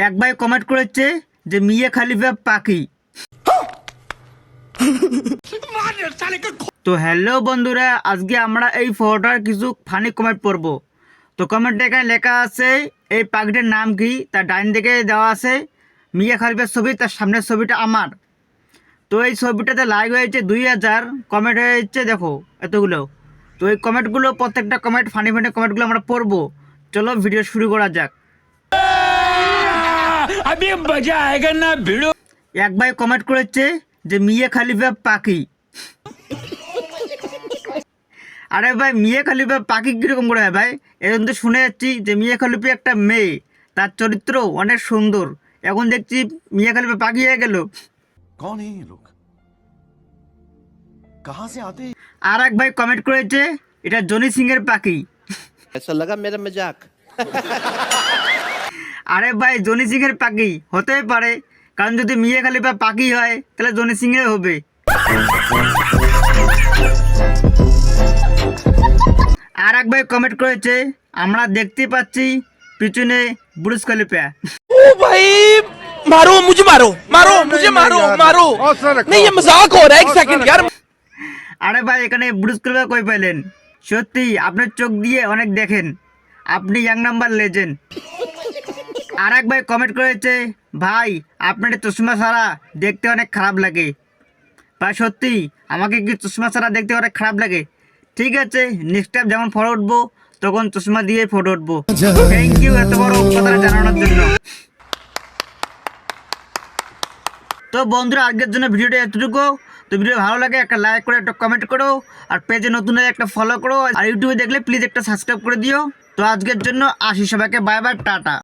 এক ভাই কমেন্ট করেছে যে মিয়া খলিফা পাখি। তো হ্যালো বন্ধুরা, আজকে আমরা এই ফটোটার কিছু ফানি কমেন্ট পড়বো। তো কমেন্টে এখানে লেখা আছে এই পাখিটার নাম কি, তার ডাইন দিকে দেওয়া আছে মিয়া খলিফার ছবি, তার সামনের ছবিটা আমার। তো এই ছবিটাতে লাইক হয়েছে 2000, কমেন্ট হয়েছে দেখো এতগুলো। তো এই কমেন্টগুলো, প্রত্যেকটা কমেন্ট ফানি ফানি কমেন্টগুলো আমরা পড়বো। চলো ভিডিও শুরু করা যাক। अभी मजा आएगा ना भिड़ो। এক ভাই কমেন্ট করেছে যে মিয়া খলিফা পাখি। আরে ভাই, মিয়া খলিফা পাখি কীরকম করে হয় ভাই? এখন তো শুনে যাচ্ছি যে মিয়া খলিফা একটা মেয়ে, তার চরিত্র অনেক সুন্দর। এখন দেখছি মিয়া খলিফা পাখি হয়ে গেল। कौन है ये लोग? कहां से आते हैं? আর এক ভাই কমেন্ট করেছে এটা জনি সিং এর পাখি। ऐसा लगा मेरा मजाक। আরে ভাই, জনি সিং এর পাখি হতেই পারে, কারণ যদি মিয়া খলিফা পাখি হয় তাহলে জনি সিং এর হবে। আর এক ভাই কমেন্ট করেছে আমরা দেখতে পাচ্ছি পিছনে বুর্জ খলিফা। ओ भाई मारो मुझे, मारो मुझे, मारो नहीं ये मजाक हो रहा है। एक सेकंड यार। আরে ভাই, এখানে বুর্জ খলিফা কই পেলেন? সত্যি আপনার চোখ দিয়ে অনেক দেখেন, আপনি ইয়াং নাম্বার লেজেন্ড। আর এক ভাই কমেন্ট করেছে ভাই আপনার চশমা ছাড়া দেখতে অনেক খারাপ লাগে। ভাই সত্যি আমাকে কি চশমা ছাড়া দেখতে অনেক খারাপ লাগে? ঠিক আছে, নেক্সট টাইম যখন ফটো উঠবো তখন চশমা দিয়ে ফটো উঠবো। থ্যাংক ইউ এত বড় কথাটা জানানোর জন্য। তো বন্ধুরা, আজকের জন্য ভিডিওটা এতটুকু। তো ভিডিও ভালো লাগে একটা লাইক করে একটা কমেন্ট করো, আর পেজে নতুন হলে একটা ফলো করো, আর ইউটিউবে দেখলে প্লিজ একটা সাবস্ক্রাইব করে দিও। তো আজকের জন্য আসি, সবাইকে বাই বাই, টাটা।